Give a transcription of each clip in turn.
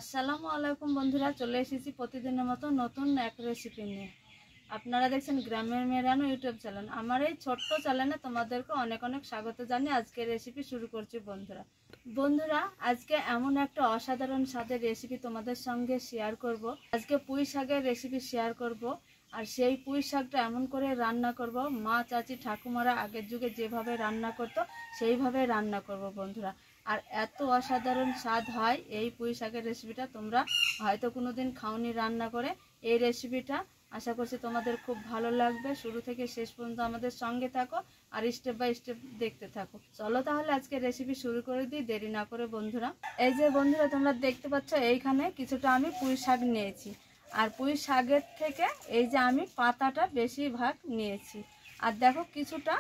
আসসালামু আলাইকুম বন্ধুরা, চলে এসেছি প্রতিদিনের মতো নতুন এক রেসিপি নিয়ে। আপনারা দেখছেন গ্রামের মেয়েরানো ইউটিউব চ্যানেল। আমার এই ছোট্ট চ্যানেলে তোমাদেরকে অনেক অনেক স্বাগত জানিয়ে আজকে রেসিপি শুরু করছি। বন্ধুরা আজকে এমন একটা অসাধারণ স্বাদের রেসিপি তোমাদের সঙ্গে শেয়ার করব। আজকে পুঁই শাকের রেসিপি শেয়ার করব। আর সেই পুঁই শাকটা এমন করে রান্না করব, মা চাচি ঠাকুমারা আগের যুগে যেভাবে রান্না করতো সেইভাবে রান্না করব বন্ধুরা। আর এত অসাধারণ স্বাদ হয় এই পুঁই শাকের রেসিপিটা, তোমরা হয়তো কোনোদিন খাওনি রান্না করে। এই রেসিপিটা আশা করছি তোমাদের খুব ভালো লাগবে। শুরু থেকে শেষ পর্যন্ত আমাদের সঙ্গে থাকো আর স্টেপ বাই স্টেপ দেখতে থাকো। চলো তাহলে আজকে রেসিপি শুরু করে দিই, দেরি না করে বন্ধুরা। এই যে বন্ধুরা তোমরা দেখতে পাচ্ছ, এইখানে কিছুটা আমি পুঁই শাক নিয়েছি। আর পুঁই শাকের থেকে এই যে আমি পাতাটা বেশিরভাগ নিয়েছি। আর দেখো কিছুটা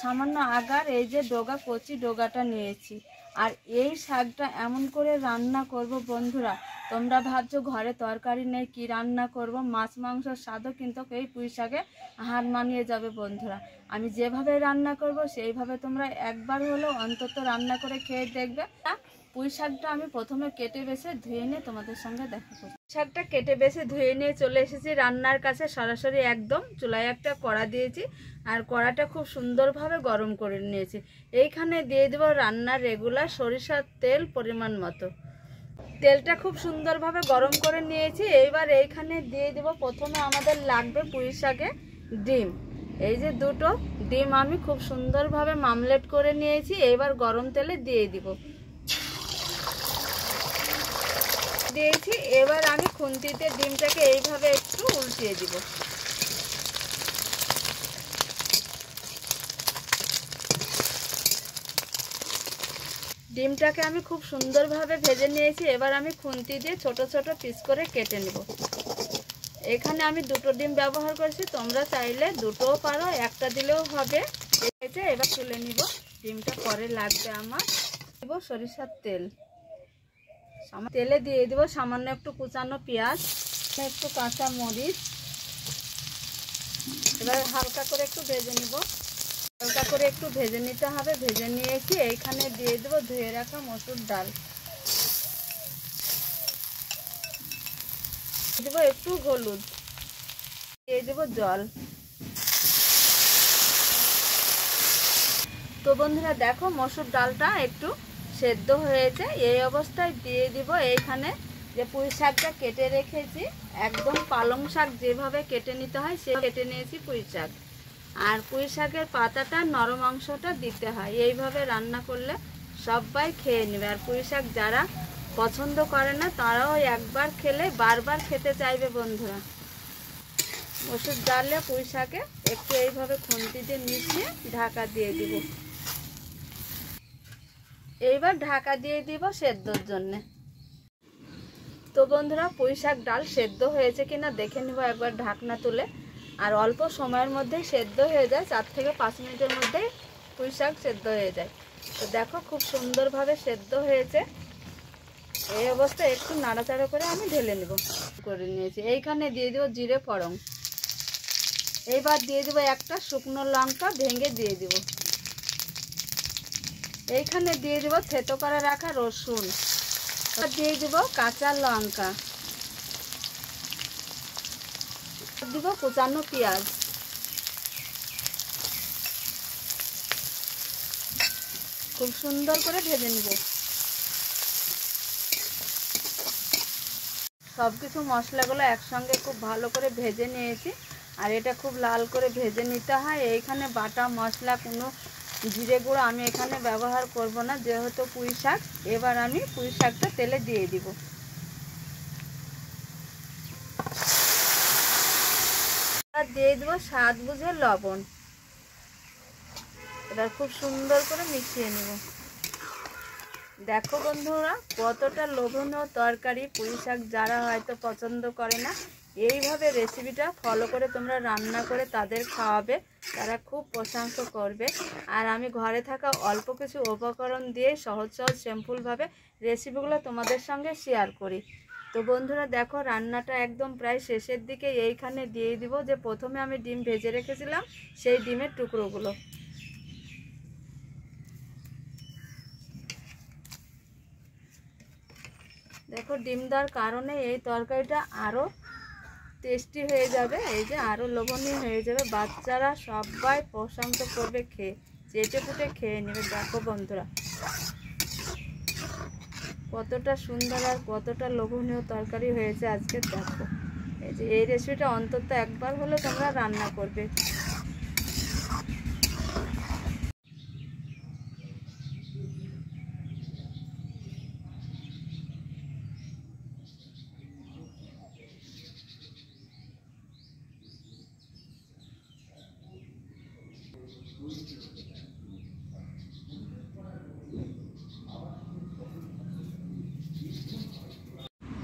সামান্য আগার এই যে ডগা, কচি ডগাটা নিয়েছি। আর এই শাকটা এমন করে রান্না করব বন্ধুরা, তোমরা ভাবছো ঘরে তরকারি নেই কি রান্না করব, মাছ মাংসর স্বাদও কিন্তু এই পুঁই শাকে হার মানিয়ে যাবে বন্ধুরা। আমি যেভাবে রান্না করব সেইভাবে তোমরা একবার হলেও অন্তত রান্না করে খেয়ে দেখবে। পুঁই শাকটা আমি প্রথমে কেটে বেছে ধুয়ে নিয়ে তোমাদের সঙ্গে দেখা করব। শাকটা কেটে বেছে ধুয়ে নিয়ে চলে এসেছি রান্নার কাছে। সরাসরি একদম চুলায় একটা কড়া দিয়েছি আর কড়াটা খুব সুন্দরভাবে গরম করে নিয়েছি। এইখানে দিয়ে দেব রান্নার রেগুলার সরিষার তেল পরিমাণ মতো। তেলটা খুব সুন্দরভাবে গরম করে নিয়েছি। এইবার এইখানে দিয়ে দেব, প্রথমে আমাদের লাগবে পুঁই শাকে ডিম। এই যে দুটো ডিম আমি খুব সুন্দরভাবে মামলেট করে নিয়েছি। এইবার গরম তেলে দিয়ে দিব দিয়েছি। এবার আমি খুন্তিতে ডিমটাকে এইভাবে একটু উল্টিয়ে দিব। ডিমটাকে আমি খুব সুন্দরভাবে ভেজে নিয়েছি। এবার আমি খুন্তি দিয়ে ছোট ছোট পিস করে কেটে নেব। এখানে আমি দুটো ডিম ব্যবহার করছি, তোমরা চাইলে দুটোও পারো, একটা দিলেও হবে। এবার তুলে নিব। ডিমটা পরে লাগবে আমার। দিব সরিষার তেল, তেলে দিয়ে দিব সামান্য একটু কুচানো পেঁয়াজ, একটু কাঁচা মরিচ। এবার হালকা করে একটু ভেজে নিব। হালকা করে একটু ভেজে নিতে হবে। ভেজে নিয়েছি। এইখানে দিয়ে দেব ধুয়ে রাখা মসুর ডাল, দেব একটু হলুদ, দিয়ে দেব জল। তো বন্ধুরা দেখো মসুর ডালটা একটু সেদ্ধ হয়েছে। এই অবস্থায় দিয়ে দিব এইখানে যে পুঁই শাকটা কেটে রেখেছি, একদম পালং শাক যেভাবে কেটে নিতে হয় সে কেটে নিয়েছি পুঁই শাক। আর পুঁই শাকের পাতাটা নরম অংশটা দিতে হয়। এইভাবে রান্না করলে সবাই খেয়ে নেবে। আর পুঁই শাক যারা পছন্দ করে না তারাও একবার খেলে বারবার খেতে চাইবে বন্ধুরা। মসুর ডালে পুঁই শাকে একটু এইভাবে খুন্তি দিয়ে মিশিয়ে ঢাকা দিয়ে দিব। এইবার ঢাকা দিয়ে দিব সেদ্ধর জন্য। তো বন্ধুরা পুঁই শাক ডাল সেদ্ধ হয়েছে কিনা দেখে নিব একবার ঢাকনা তুলে। আর অল্প সময়ের মধ্যেই সেদ্ধ হয়ে যায়, 4 থেকে 5 মিনিটের মধ্যেই পুঁই শাক সেদ্ধ হয়ে যায়। তো দেখো খুব সুন্দরভাবে সেদ্ধ হয়েছে। এই অবস্থায় একটু নাড়াচাড়া করে আমি ঢেলে নেব করে নিয়েছি। এইখানে দিয়ে দেবো জিরে ফোড়ন। এইবার দিয়ে দেবো একটা শুকনো লঙ্কা ভেঙে দিয়ে দিব। এইখানে দিয়ে দেবো থেতো করে রাখা রসুন, দিয়ে দিব কাঁচা লঙ্কা, দিব কুচানো পেঁয়াজ। খুব সুন্দর করে ভেজে নিব। সবকিছু মশলাগুলো একসঙ্গে খুব ভালো করে ভেজে নিয়েছি। আর এটা খুব লাল করে ভেজে নিতে হয়। এইখানে বাটা মশলা কোনো জিরে গুঁড়ো আমি এখানে ব্যবহার করব না, যেহেতু পুঁই শাক। এবার আমি পুঁই শাকটা তেলে দিয়ে দিব। আর দিয়ে দেবো স্বাদ বুঝে লবণ। এবার খুব সুন্দর করে মিশিয়ে নেব। দেখো বন্ধুরা কতটা লোভনীয় তরকারি। পুঁই শাক যারা হয়তো পছন্দ করে না, এইভাবে রেসিপিটা ফলো করে তোমরা রান্না করে তাদের খাওয়াবে, তারা খুব প্রশংসা করবে। আর আমি ঘরে থাকা অল্প কিছু উপকরণ দিয়ে সহজ সহজ সিম্পলভাবে রেসিপিগুলো তোমাদের সঙ্গে শেয়ার করি। তো বন্ধুরা দেখো রান্নাটা একদম প্রায় শেষের দিকে। এইখানে দিয়ে দিব যে প্রথমে আমি ডিম ভেজে রেখেছিলাম সেই ডিমের টুকরোগুলো। দেখো ডিম দেওয়ার কারণে এই তরকারিটা আরও টেস্টি হয়ে যাবে, এই যে আরও লোভনীয় হয়ে যাবে। বাচ্চারা সবাই প্রশংসা করবে, খেয়ে চেটে পুটে খেয়ে নেবে। দেখো বন্ধুরা কতটা সুন্দর আর কতটা লোভনীয় তরকারি হয়েছে আজকে। দেখো এই যে এই রেসিপিটা অন্তত একবার হলে তোমরা রান্না করবে।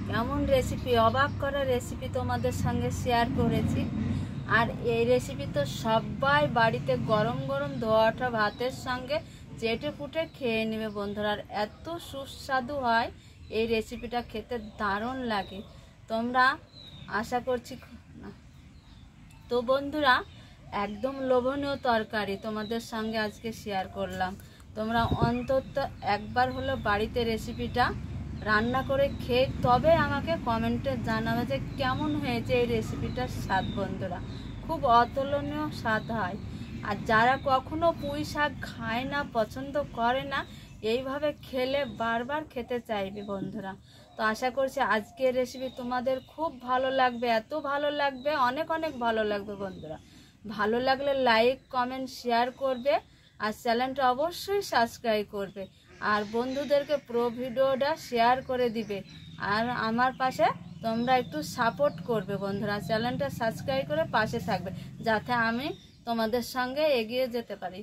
কেমন রেসিপি, অবাক করা রেসিপি তোমাদের সঙ্গে শেয়ার করেছি। আর এই রেসিপি তো সবাই বাড়িতে গরম গরম ধোয়া ওঠা ভাতের সঙ্গে চেটে পুটে খেয়ে নেবে বন্ধুরা। আর এত সুস্বাদু হয় এই রেসিপিটা, খেতে দারুণ লাগে। তোমরা আশা করছি না। তো বন্ধুরা একদম লোভনীয় তরকারি তোমাদের সঙ্গে আজকে শেয়ার করলাম। তোমরা অন্তত একবার হলো বাড়িতে রেসিপিটা রান্না করে খেয়ে তবে আমাকে কমেন্টে জানাবে যে কেমন হয়েছে এই রেসিপিটার স্বাদ। বন্ধুরা খুব অতুলনীয় স্বাদ হয়। আর যারা কখনো পুঁই শাক খায় না, পছন্দ করে না, এইভাবে খেলে বারবার খেতে চাইবে বন্ধুরা। তো আশা করছি আজকের রেসিপি তোমাদের খুব ভালো লাগবে, এত ভালো লাগবে, অনেক অনেক ভালো লাগবে বন্ধুরা। ভালো লাগলে লাইক কমেন্ট শেয়ার করবে আর চ্যানেলটা অবশ্যই সাবস্ক্রাইব করবে। আর বন্ধুদেরকে পুরো ভিডিওটা শেয়ার করে দিবে। আর আমার পাশে তোমরা একটু সাপোর্ট করবে বন্ধুরা, চ্যানেলটা সাবস্ক্রাইব করে পাশে থাকবে যাতে আমি তোমাদের সঙ্গে এগিয়ে যেতে পারি।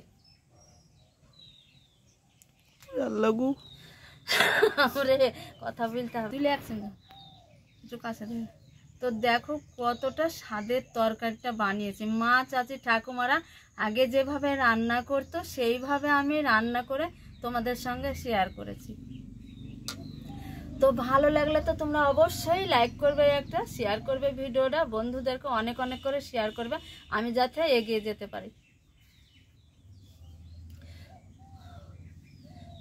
লাগু আমরা কথা বলতে হবে, তুলে একসঙ্গে একটু কাছে দিন। তো দেখো কতটা স্বাদের তরকারিটা বানিয়েছি। মা চাচি ঠাকুমারা আগে যেভাবে রান্না করতো সেইভাবে আমি রান্না করে তোমাদের সঙ্গে শেয়ার করেছি। তো ভালো লাগলে তো তোমরা অবশ্যই লাইক করবে, একটা শেয়ার করবে ভিডিওটা, বন্ধুদেরকে অনেক অনেক করে শেয়ার করবে আমি যাতে এগিয়ে যেতে পারি।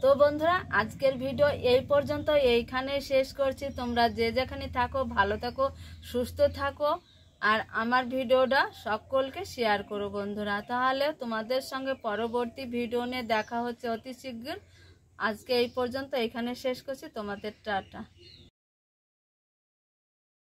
তো বন্ধুরা আজকের ভিডিও এই পর্যন্ত, এইখানে শেষ করছি। তোমরা যে যেখানে থাকো ভালো থাকো, সুস্থ থাকো, আর আমার ভিডিওটা সকলকে শেয়ার করো বন্ধুরা। তাহলে তোমাদের সঙ্গে পরবর্তী ভিডিও নিয়ে দেখা হচ্ছে অতি শীঘ্র। আজকে এই পর্যন্ত, এইখানে শেষ করছি। তোমাদের টাটা।